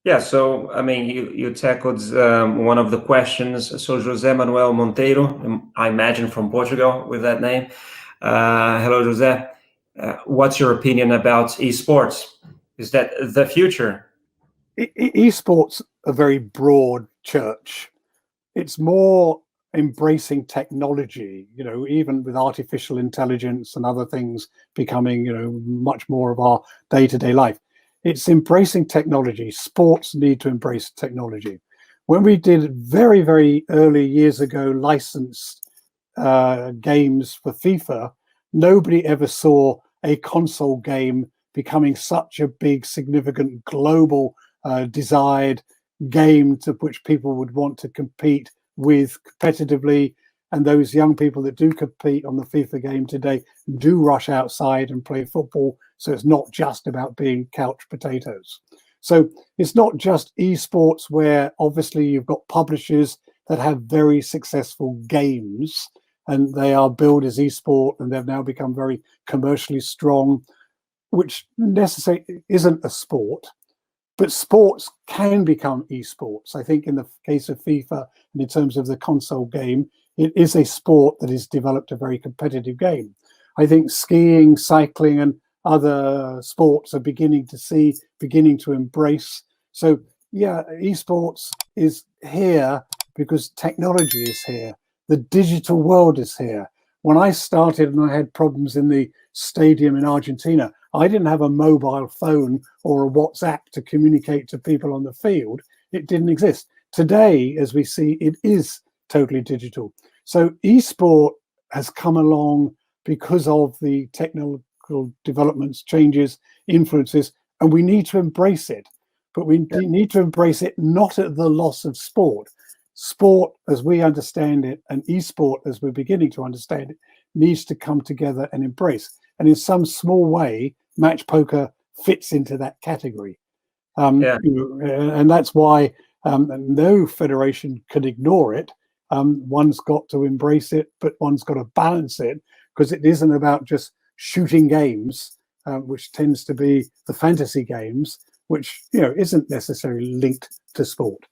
Yeah, so I mean, you tackled one of the questions. So José Manuel Monteiro, I imagine from Portugal with that name. Hello, José. What's your opinion about esports? Is that the future? Esports a very broad church. It's more embracing technology, even with artificial intelligence and other things becoming, much more of our day-to-day life. It's embracing technology. Sports need to embrace technology. When we did very, very early years ago licensed games for FIFA, nobody ever saw a console game becoming such a big, significant, global desired game to which people would want to compete with competitively. And those young people that do compete on the FIFA game today do rush outside and play football. So it's not just about being couch potatoes. So it's not just esports, where obviously you've got publishers that have very successful games and they are billed as esport, and they've now become very commercially strong, which necessarily isn't a sport. But sports can become esports. I think in the case of FIFA and in terms of the console game, it is a sport that has developed a very competitive game. I think skiing, cycling, and other sports are beginning to embrace. So yeah, esports is here because technology is here. The digital world is here. When I started and I had problems in the stadium in Argentina, I didn't have a mobile phone or a WhatsApp to communicate to people on the field. It didn't exist. Today, as we see, it is totally digital. So esport has come along because of the technological developments, changes, influences, and we need to embrace it. But we need to embrace it not at the loss of sport. Sport, as we understand it, and esport, as we're beginning to understand it, needs to come together and embrace. And in some small way, match poker fits into that category. And that's why no federation can ignore it. One's got to embrace it, but one's got to balance it, because it isn't about just shooting games, which tends to be the fantasy games, which isn't necessarily linked to sport.